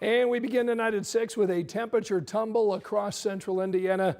And we begin tonight at 6 with a temperature tumble across central Indiana.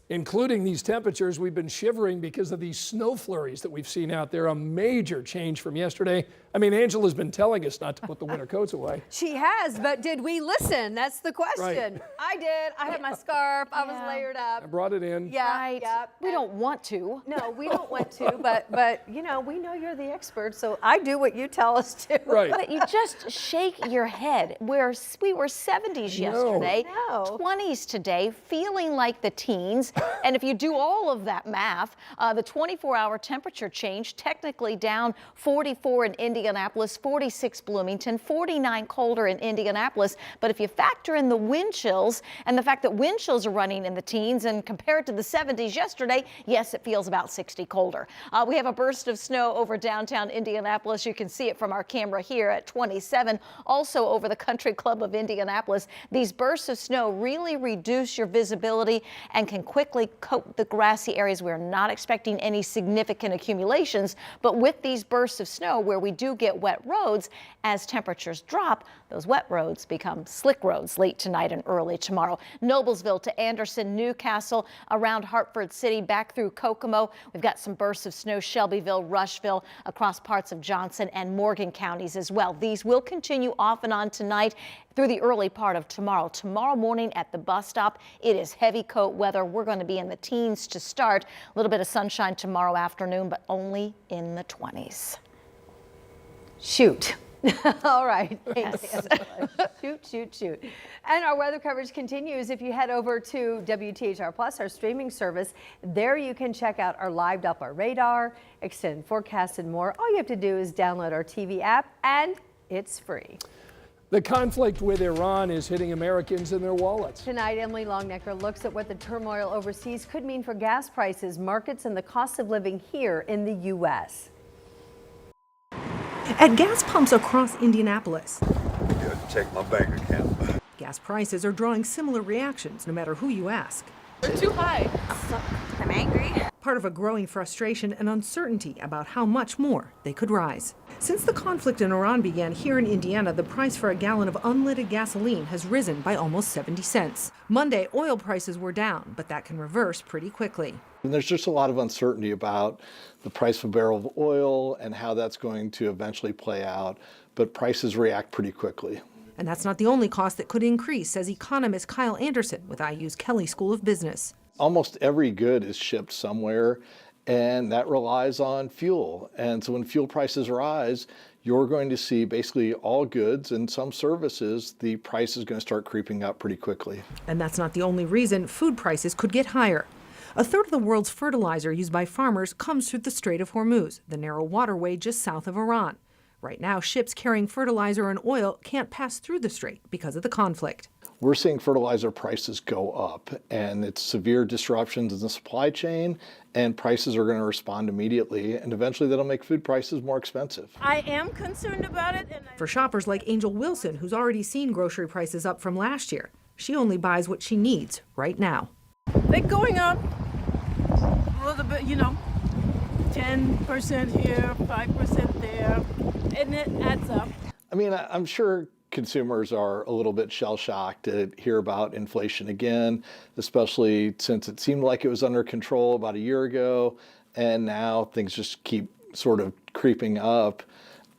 Including these temperatures, we've been shivering because of these snow flurries that we've seen out there. A major change from yesterday. I mean, Angela's been telling us not to put the winter coats away. She has, but did we listen? That's the question. Right. I did. I had my scarf. I was layered up. I brought it in. Yeah, Right. yeah. We don't want to. No, we don't want to, but you know, we know you're the expert, so I do what you tell us to. Right. But you just shake your head. We were 70s yesterday, No. 20s today, feeling like the teens. And if you do all of that math, the 24-hour temperature change, technically down 44 in Indianapolis, 46 Bloomington, 49 colder in Indianapolis. But if you factor in the wind chills and the fact that wind chills are running in the teens and compared to the 70s yesterday, yes, it feels about 60 colder. We have a burst of snow over downtown Indianapolis. You can see it from our camera here at 27. Also over the Country Club of Indianapolis. These bursts of snow really reduce your visibility and can quickly coat the grassy areas. We're not expecting any significant accumulations, but with these bursts of snow where we do get wet roads, as temperatures drop, those wet roads become slick roads late tonight and early tomorrow. Noblesville to Anderson, Newcastle, around Hartford City, back through Kokomo. We've got some bursts of snow, Shelbyville, Rushville, across parts of Johnson and Morgan counties as well. These will continue off and on tonight through the early part of tomorrow. Tomorrow morning at the bus stop, it is heavy coat weather. We're going to be in the teens to start. A little bit of sunshine tomorrow afternoon, but only in the 20s. Shoot. All right. Thanks. Shoot. And our weather coverage continues. If you head over to WTHR Plus, our streaming service, there you can check out our live Doppler radar, extended forecast, and more. All you have to do is download our TV app, and it's free. The conflict with Iran is hitting Americans in their wallets. Tonight, Emily Longnecker looks at what the turmoil overseas could mean for gas prices, markets, and the cost of living here in the U.S. At gas pumps across Indianapolis, Check my bank account. gas prices are drawing similar reactions no matter who you ask. They're too high. I'm angry. Part of a growing frustration and uncertainty about how much more they could rise. Since the conflict in Iran began here in Indiana, the price for a gallon of unleaded gasoline has risen by almost 70 cents. Monday, oil prices were down, but that can reverse pretty quickly. And there's just a lot of uncertainty about the price of a barrel of oil and how that's going to eventually play out, but prices react pretty quickly. And that's not the only cost that could increase, says economist Kyle Anderson with IU's Kelley School of Business. Almost every good is shipped somewhere, and that relies on fuel. And so when fuel prices rise, you're going to see basically all goods and some services, the price is going to start creeping up pretty quickly. And that's not the only reason food prices could get higher. A third of the world's fertilizer used by farmers comes through the Strait of Hormuz, the narrow waterway just south of Iran. Right now, ships carrying fertilizer and oil can't pass through the strait because of the conflict. We're seeing fertilizer prices go up, and it's severe disruptions in the supply chain, and prices are going to respond immediately, and eventually that'll make food prices more expensive. I am concerned about it. For shoppers like Angel Wilson, who's already seen grocery prices up from last year, she only buys what she needs right now. They're going up a little bit, 10% here, 5% there, and it adds up. I mean, I'm sure consumers are a little bit shell-shocked to hear about inflation again, especially since it seemed like it was under control about a year ago, and now things just keep sort of creeping up,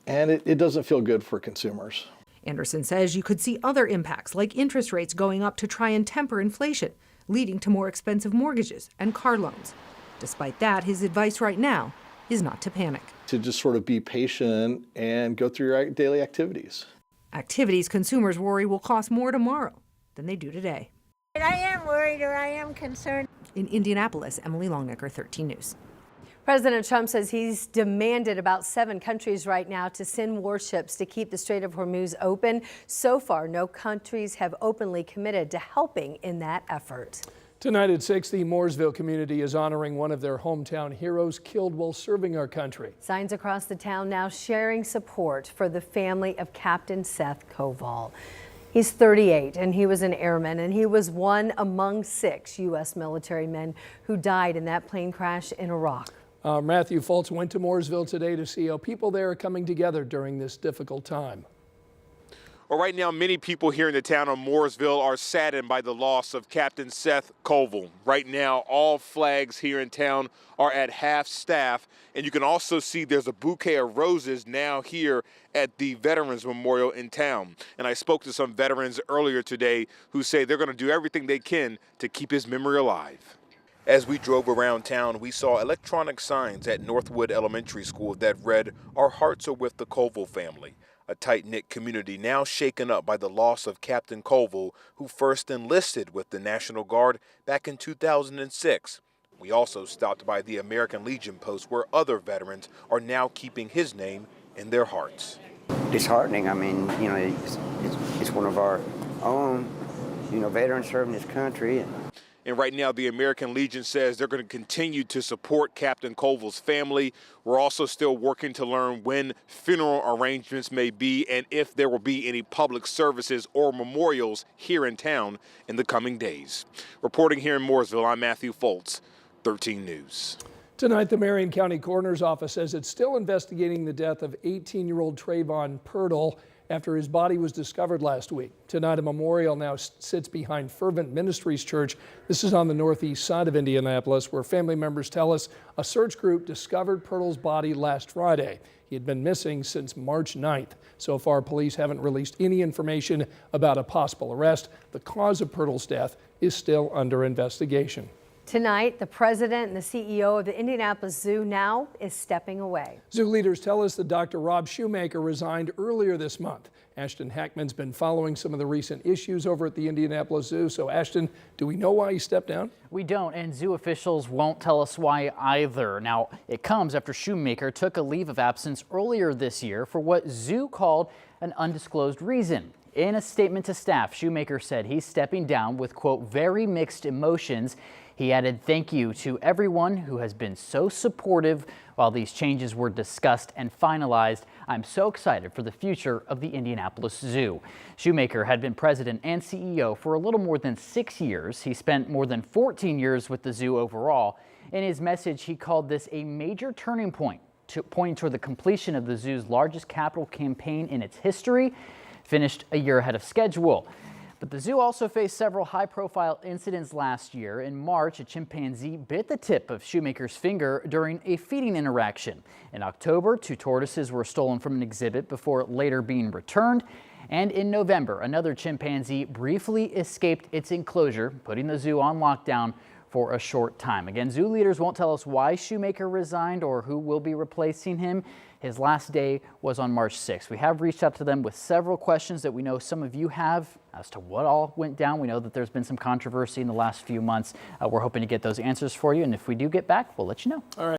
and it doesn't feel good for consumers. Anderson says you could see other impacts, like interest rates going up to try and temper inflation, leading to more expensive mortgages and car loans. Despite that, his advice right now is not to panic. To just sort of be patient and go through your daily activities. Activities consumers worry will cost more tomorrow than they do today. I am worried, or I am concerned. In Indianapolis, Emily Longnecker, 13 News. President Trump says he's demanded about 7 countries right now to send warships to keep the Strait of Hormuz open. So far, no countries have openly committed to helping in that effort. Tonight at 6, the Mooresville community is honoring one of their hometown heroes killed while serving our country. Signs across the town now sharing support for the family of Captain Seth Koval. He's 38 and he was an airman, and he was one among 6 U.S. military men who died in that plane crash in Iraq. Matthew Fultz went to Mooresville today to see how people there are coming together during this difficult time. Well, right now, many people here in the town of Mooresville are saddened by the loss of Captain Seth Colville. Right now, all flags here in town are at half staff, and you can also see there's a bouquet of roses now here at the Veterans Memorial in town. And I spoke to some veterans earlier today who say they're going to do everything they can to keep his memory alive. As we drove around town, we saw electronic signs at Northwood Elementary School that read, "Our hearts are with the Colville family." A tight-knit community now shaken up by the loss of Captain Colville, who first enlisted with the National Guard back in 2006. We also stopped by the American Legion post where other veterans are now keeping his name in their hearts. Disheartening. I mean, you know, it's one of our own, you know, veterans serving this country. And right now, the American Legion says they're going to continue to support Captain Colville's family. We're also still working to learn when funeral arrangements may be and if there will be any public services or memorials here in town in the coming days. Reporting here in Mooresville, I'm Matthew Foltz, 13 News. Tonight, the Marion County Coroner's Office says it's still investigating the death of 18-year-old Trayvon Pirtle after his body was discovered last week. Tonight, a memorial now sits behind Fervent Ministries Church. This is on the northeast side of Indianapolis, where family members tell us a search group discovered Pirtle's body last Friday. He had been missing since March 9th. So far, police haven't released any information about a possible arrest. The cause of Pirtle's death is still under investigation. Tonight, the president and the CEO of the Indianapolis Zoo now is stepping away. Zoo leaders tell us that Dr. Rob Shoemaker resigned earlier this month. Ashton Hackman's been following some of the recent issues over at the Indianapolis Zoo. So, Ashton, do we know why he stepped down? We don't, and zoo officials won't tell us why either. Now, it comes after Shoemaker took a leave of absence earlier this year for what Zoo called an undisclosed reason. In a statement to staff, Shoemaker said he's stepping down with, quote, very mixed emotions. He added, "Thank you to everyone who has been so supportive while these changes were discussed and finalized. I'm so excited for the future of the Indianapolis Zoo." Shoemaker had been president and CEO for a little more than 6 years. He spent more than 14 years with the zoo overall. In his message, he called this a major turning point, pointing toward the completion of the zoo's largest capital campaign in its history, finished a year ahead of schedule. But the zoo also faced several high-profile incidents last year. In March, a chimpanzee bit the tip of Shoemaker's finger during a feeding interaction. In October, 2 tortoises were stolen from an exhibit before later being returned. And in November, another chimpanzee briefly escaped its enclosure, putting the zoo on lockdown for a short time. Again, zoo leaders won't tell us why Shoemaker resigned or who will be replacing him. His last day was on March 6th. We have reached out to them with several questions that we know some of you have as to what all went down. We know that there's been some controversy in the last few months. We're hoping to get those answers for you. And if we do get back, we'll let you know. All right.